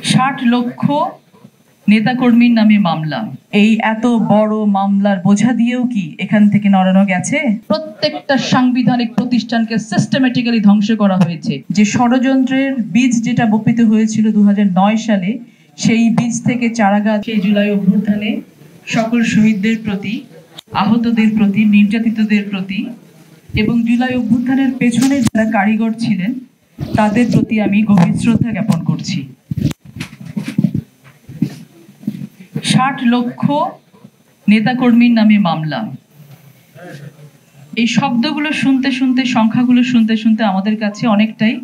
60 লক্ষ নেতাকর্মীর নামে মামলা। এই এত বড় মামলার বোঝা দিয়েও কি এখান থেকে নড়ানো গেছে? প্রত্যেকটা সাংবিধানিক প্রতিষ্ঠানকে সিস্টেমেটিক্যালি ধ্বংস করা হয়েছে। যে ষড়যন্ত্রের বীজ যেটা বপিত হয়েছিল 2009 সালে, সেই বীজ থেকে চারাগাছ সেই জুলাই অভ্যুত্থানে সকল শহীদদের প্রতি, আহতদের প্রতি, নির্যাতিতদের প্রতি এবং জুলাই অভ্যুত্থানের পেছনে যারা কারিগর ছিলেন তাদের প্রতি আমি গভীর শ্রদ্ধা জ্ঞাপন করছি। 60 লক্ষ নেতাকর্মীর নামে মামলা। এই শব্দগুলো শুনতে শুনতে, সংখ্যাগুলো শুনতে শুনতে আমাদের কাছে অনেকটাই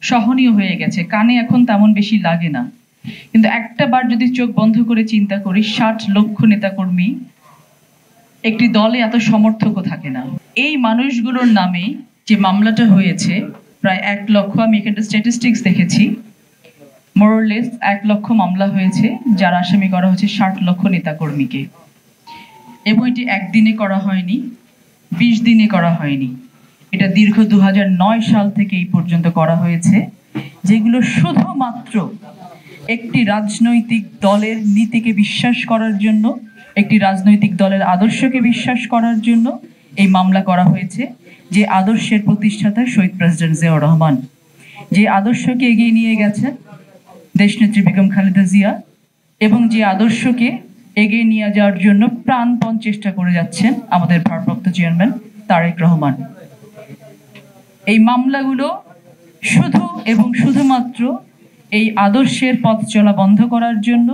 সহনীয় হয়ে গেছে, কানে এখন তেমন বেশি লাগে না। কিন্তু একটা বার যদি চোখ বন্ধ করে চিন্তা করি, 60 লক্ষ নেতাকর্মী, একটি দলে এত সমর্থকও থাকে না। এই মানুষগুলোর নামে যে মামলাটা হয়েছে প্রায় 1 লক্ষ, আমি এখানে স্ট্যাটিস্টিক্স দেখেছি, মোরলেস 1 লক্ষ মামলা হয়েছে, যার আসামি করা হয়েছে 60 লক্ষ নেতাকর্মীকে। এবং এটি একদিনে করা হয়নি, 20 দিনে করা হয়নি, এটা দীর্ঘ 2009 সাল থেকে এই পর্যন্ত করা হয়েছে, যেগুলো শুধুমাত্র একটি রাজনৈতিক দলের নীতিকে বিশ্বাস করার জন্য, একটি রাজনৈতিক দলের আদর্শকে বিশ্বাস করার জন্য এই মামলা করা হয়েছে। যে আদর্শের প্রতিষ্ঠাতা শহীদ প্রেসিডেন্ট জিয়াউর রহমান, যে আদর্শকে এগিয়ে নিয়ে গেছেন দেশনেত্রী বেগম খালেদা জিয়া, এবং যে আদর্শকে এগিয়ে নিয়ে যাওয়ার জন্য প্রাণপণ চেষ্টা করে যাচ্ছেন আমাদের ভারপ্রাপ্ত চেয়ারম্যান তারেক রহমান। এই মামলাগুলো শুধু এবং শুধুমাত্র এই আদর্শের পথ চলা বন্ধ করার জন্য,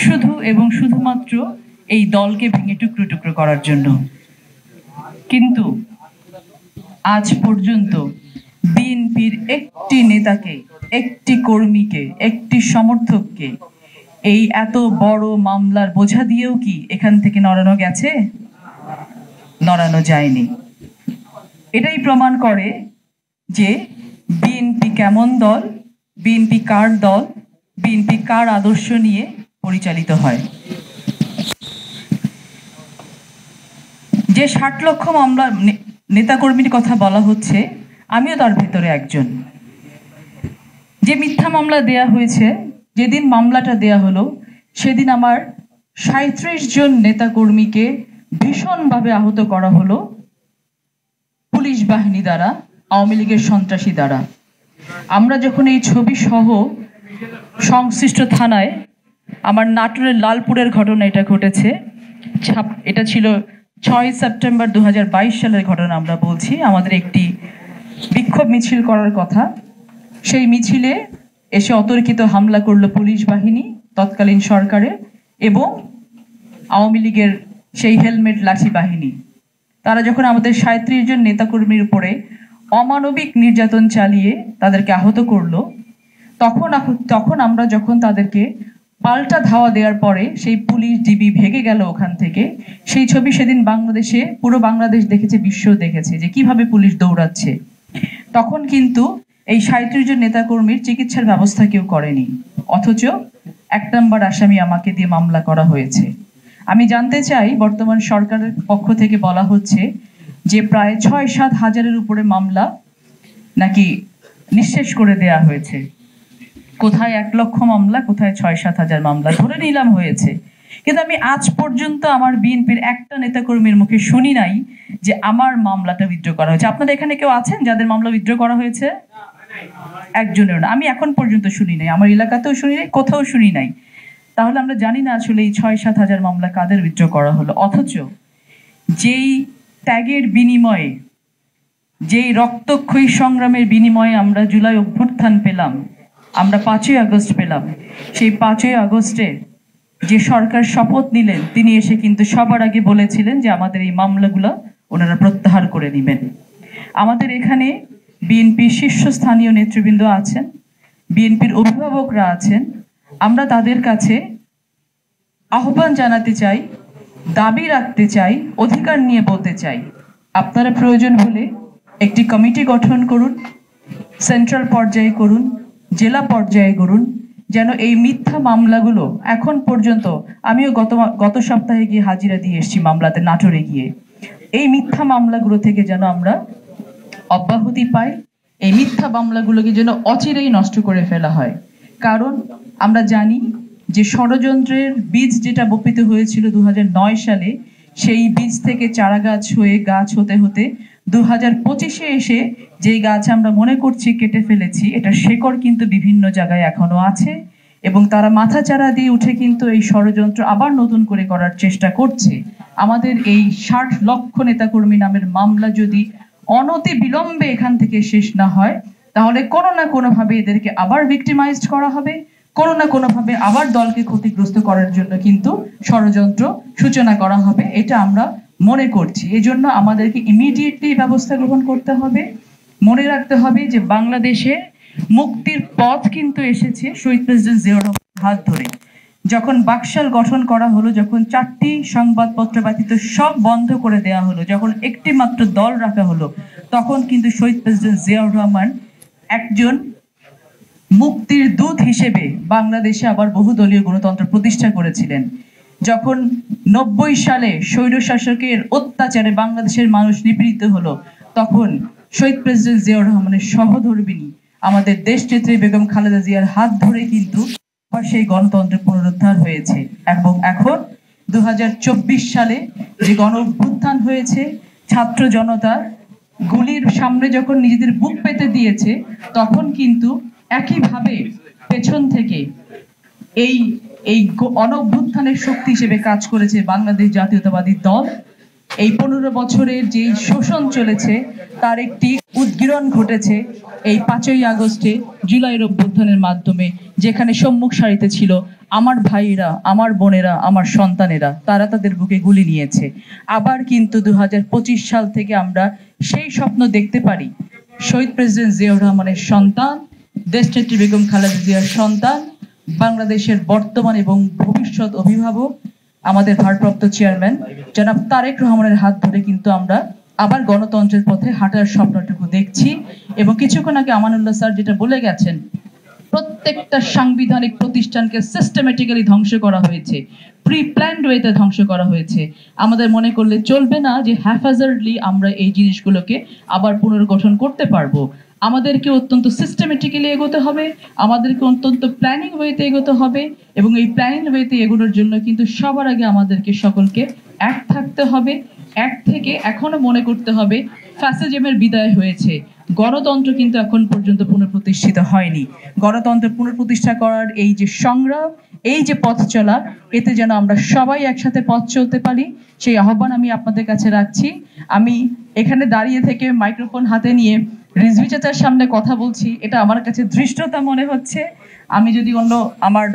শুধু এবং শুধুমাত্র এই দলকে ভেঙে টুকরো টুকরো করার জন্য। কিন্তু আজ পর্যন্ত বিএনপির একটি নেতাকে, একটি কর্মীকে, একটি সমর্থককে এই এত বড় মামলার বোঝা দিয়েও কি এখান থেকে নড়ানো গেছে? নড়ানো যায়নি। এটাই প্রমাণ করে যে বিএনপি কেমন দল, বিএনপি কার দল, বিএনপি কার আদর্শ নিয়ে পরিচালিত হয়। যে 60 লক্ষ মামলা নেতাকর্মীর কথা বলা হচ্ছে, আমিও তার ভেতরে একজন। যে মিথ্যা মামলা দেয়া হয়েছে, যেদিন মামলাটা দেয়া হলো সেদিন আমার 37 জন নেতাকর্মীকে ভীষণভাবে আহত করা হলো পুলিশ বাহিনী দ্বারা, আওয়ামী লীগের সন্ত্রাসী দ্বারা। আমরা যখন এই ছবি সহ সংশ্লিষ্ট থানায়, আমার নাটোরের লালপুরের ঘটনা এটা ঘটেছে, এটা ছিল 6 সেপ্টেম্বর 2022 সালের ঘটনা আমরা বলছি। আমাদের একটি বিক্ষোভ মিছিল করার কথা, সেই মিছিলে এসে অতর্কিত হামলা করলো পুলিশ বাহিনী, তৎকালীন সরকারের এবং আওয়ামী লীগের সেই হেলমেট লাঠি বাহিনী। তারা যখন আমাদের 37 জন নেতাকর্মীর উপরে অমানবিক নির্যাতন চালিয়ে তাদেরকে আহত করলো, তখন আমরা যখন তাদেরকে পাল্টা ধাওয়া দেওয়ার পরে সেই পুলিশ ডিবি ভেগে গেল ওখান থেকে, সেই ছবি সেদিন বাংলাদেশে, পুরো বাংলাদেশ দেখেছে, বিশ্ব দেখেছে যে কিভাবে পুলিশ দৌড়াচ্ছে। তখন কিন্তু এই 37 জন নেতাকর্মীর চিকিৎসার ব্যবস্থা কেউ করেনি, অথচ 1 নম্বর আসামি আমাকে দিয়ে মামলা করা হয়েছে। আমি জানতে চাই, বর্তমান সরকারের পক্ষ থেকে বলা হচ্ছে যে প্রায় 6-7 হাজারের উপরে মামলা নাকি নিঃশেষ করে দেয়া হয়েছে। কোথায় 1 লক্ষ মামলা, কোথায় 6-7 হাজার মামলা, ধরে নিলাম হয়েছে। কিন্তু আমি আজ পর্যন্ত আমার বিএনপির একটা নেতাকর্মীর মুখে শুনি নাই যে আমার মামলাটা উইথড্র করা হয়েছে। আপনাদের এখানে কেউ আছেন যাদের মামলা উইথড্র করা হয়েছে? একজনের না, আমি এখন পর্যন্ত শুনি নাই, আমার এলাকাতেও শুনি নাই, কোথাও শুনি নাই। তাহলে আমরা জানি না আসলে এই 6-7 হাজার মামলা কাদের উইথড্র করা হলো। অথচ যেই ত্যাগের বিনিময়ে, যেই রক্তক্ষয়ী সংগ্রামের বিনিময়ে আমরা জুলাই অভ্যুত্থান পেলাম, আমরা 5ই আগস্ট পেলাম, সেই 5ই আগস্টে যে সরকার শপথ নিলেন, তিনি এসে কিন্তু সবার আগে বলেছিলেন যে আমাদের এই মামলাগুলো ওনারা প্রত্যাহার করে নেবেন। আমাদের এখানে বিএনপির শীর্ষস্থানীয় নেতৃবৃন্দ আছেন, বিএনপির অভিভাবকরা আছেন, আমরা তাদের কাছে আহ্বান জানাতে চাই, দাবি রাখতে চাই, অধিকার নিয়ে বলতে চাই, আপনারা প্রয়োজন হলে একটি কমিটি গঠন করুন, সেন্ট্রাল পর্যায়ে করুন, জেলা পর্যায়ে করুন, যেন এই মিথ্যা মামলাগুলো, এখন পর্যন্ত আমিও গত সপ্তাহে গিয়ে হাজিরা দিয়ে এসেছি মামলাতে, নাটোরে গিয়ে, এই মিথ্যা মামলাগুলো থেকে যেন আমরা অব্যাহতি পাই, এই মিথ্যা মামলাগুলোকে যেন অচিরেই নষ্ট করে ফেলা হয়। কারণ আমরা জানি যে ষড়যন্ত্রের বীজ যেটা বপিত হয়েছিল 2009 সালে, সেই বীজ থেকে চারা গাছ হয়ে গাছ হতে হতে 2025-এ এসে যেই গাছ আমরা মনে করছি কেটে ফেলেছি, এটা শেকড় কিন্তু বিভিন্ন জায়গায় এখনো আছে এবং তারা মাথাচাড়া দিয়ে উঠে কিন্তু এই ষড়যন্ত্র আবার নতুন করে করার চেষ্টা করছে। আমাদের এই 60 লক্ষ নেতাকর্মী নামের মামলা যদি অনতি বিলম্বে এখান থেকে শেষ না হয়, তাহলে কোনো না কোনোভাবে এদেরকে আবার ভিক্টিমাইজড করা হবে, কোনো না কোনোভাবে আবার দলকে ক্ষতিগ্রস্ত করার জন্য কিন্তু ষড়যন্ত্র সূচনা করা হবে, এটা আমরা মনে করছি। এজন্য আমাদেরকে ইমিডিয়েটলি ব্যবস্থা গ্রহণ করতে হবে। মনে রাখতে হবে যে বাংলাদেশে মুক্তির পথ কিন্তু এসেছে শহীদ প্রেসিডেন্ট জিয়াউর রহমানের হাত ধরে। যখন বাকশাল গঠন করা হলো, যখন 4টি সংবাদপত্র ব্যতীত সব বন্ধ করে দেওয়া হলো, যখন একটি মাত্র দল রাখা হলো, তখন কিন্তু শহীদ প্রেসিডেন্ট জিয়াউর রহমান একজন মুক্তির দূত হিসেবে বাংলাদেশে আবার বহুদলীয় গণতন্ত্র প্রতিষ্ঠা করেছিলেন। যখন 90 সালে স্বৈরশাসকের অত্যাচারে বাংলাদেশের মানুষ নিপীড়িত হলো, তখন শহীদ প্রেসিডেন্ট জিয়াউর রহমানের সহধর্মিণী আমাদের দেশনেত্রী বেগম খালেদা জিয়ার হাত ধরে কিন্তু আবার সেই গণতন্ত্রের পুনরুদ্ধার হয়েছে। এবং এখন 2024 সালে যে গণ অভ্যুত্থান হয়েছে, ছাত্র জনতা গুলির সামনে যখন নিজেদের বুক পেতে দিয়েছে, তখন কিন্তু একইভাবে পেছন থেকে এই এই অনভ্যুত্থানের শক্তি হিসেবে কাজ করেছে বাংলাদেশ জাতীয়তাবাদী দল। এই 15 বছরের যে শোষণ চলেছে, তার একটি উদ্গীরণ ঘটেছে এই 5ই আগস্টে জুলাইয়ের অভ্যুত্থানের মাধ্যমে, যেখানে সম্মুখ সারিতে ছিল আমার ভাইয়েরা, আমার বোনেরা, আমার সন্তানেরা, তারা তাদের বুকে গুলি নিয়েছে। আবার কিন্তু 2025 সাল থেকে আমরা সেই স্বপ্ন দেখতে পারি, শহীদ প্রেসিডেন্ট জিয়াউর রহমানের সন্তান, দেশনেত্রী বেগম খালেদা জিয়ার সন্তান, বাংলাদেশের বর্তমান এবং ভবিষ্যৎ অভিভাবক আমাদের ভারপ্রাপ্ত চেয়ারম্যান জনাব তারেক রহমানের হাত ধরে কিন্তু আমরা আবার গণতন্ত্রের পথে হাঁটার স্বপ্নটুকু দেখছি। এবং কিছুক্ষণ আগে আমানুল্লাহ স্যার যেটা বলে গেছেন, প্রত্যেকটা সাংবিধানিক প্রতিষ্ঠানকে সিস্টেমেটিক্যালি ধ্বংস করা হয়েছে, প্রি প্ল্যান্ড ওয়েতে ধ্বংস করা হয়েছে। আমাদের মনে করলে চলবে না যে হ্যাফাজার্ডলি আমরা এই জিনিসগুলোকে আবার পুনর্গঠন করতে পারবো। আমাদেরকে অত্যন্ত সিস্টেমেটিক্যালি এগোতে হবে, আমাদেরকে অত্যন্ত প্ল্যানিং ওয়েতে এগোতে হবে। এবং এই প্ল্যানিং ওয়েতে এগোনোর জন্য কিন্তু সবার আগে আমাদেরকে সকলকে এক থাকতে হবে। এক থেকে এখনো মনে করতে হবে ফ্যাসিজমের বিদায় হয়েছে, গণতন্ত্র কিন্তু এখন পর্যন্ত পুনঃপ্রতিষ্ঠিত হয়নি। গণতন্ত্র পুনঃপ্রতিষ্ঠা করার এই যে সংগ্রাম, এই যে পথ চলা, এতে যেন আমরা সবাই একসাথে পথ চলতে পারি, সেই আহ্বান আমি আপনাদের কাছে রাখছি। আমি এখানে দাঁড়িয়ে থেকে মাইক্রোফোন হাতে নিয়ে রিজভী চাচার সামনে কথা বলছি, এটা আমার কাছে ধৃষ্টতা মনে হচ্ছে। আমি যদি অন্য আমার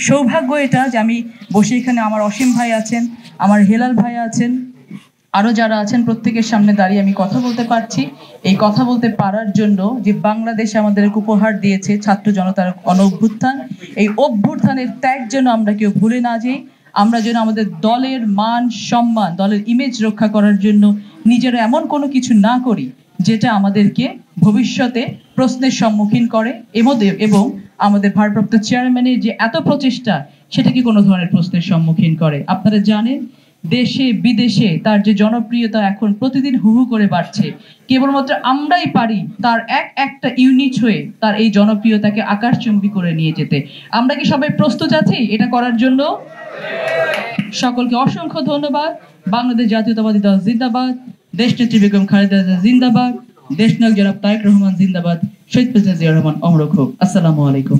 সৌভাগ্য এটা যে আমি বসে এখানে, আমার অসীম ভাই আছেন, আমার হেলাল ভাই আছেন, আরো যারা আছেন, প্রত্যেকের সামনে দাঁড়িয়ে আমি কথা বলতে পারছি। এই কথা বলতে পারার জন্য যে বাংলাদেশ আমাদের উপহার দিয়েছে ছাত্র জনতার অভ্যুত্থান, এই অভ্যুত্থানের ত্যাগ যেন আমরা কেউ ভুলে না যাই। আমরা যেন আমাদের দলের মান সম্মান, দলের ইমেজ রক্ষা করার জন্য নিজেরা এমন কোনো কিছু না করি যেটা আমাদেরকে ভবিষ্যতে প্রশ্নের সম্মুখীন করে। এবং আমাদের ভারপ্রাপ্ত চেয়ারম্যানের যে এত প্রচেষ্টা, সেটাকে কোনো ধরনের প্রশ্নের সম্মুখীন করে। আপনারা জানেন দেশে বিদেশে তার যে জনপ্রিয়তা এখন প্রতিদিন হু হু করে বাড়ছে, কেবলমাত্র আমরাই পারি তার একটা ইউনিট হয়ে তার এই জনপ্রিয়তাকে আকাশচুম্বী করে নিয়ে যেতে। আমরা কি সবাই প্রস্তুত আছি এটা করার জন্য? সকলকে অসংখ্য ধন্যবাদ। বাংলাদেশ জাতীয়তাবাদী দল জিন্দাবাদ, দেশনেত্রী বেগম খালেদা জিয়া জিন্দাবাদ, দেশনায়ক জনাব তারেক রহমান জিন্দাবাদ, শহীদ প্রেসিডেন্ট জিয়াউর রহমান অমর হোক। আসসালামু আলাইকুম।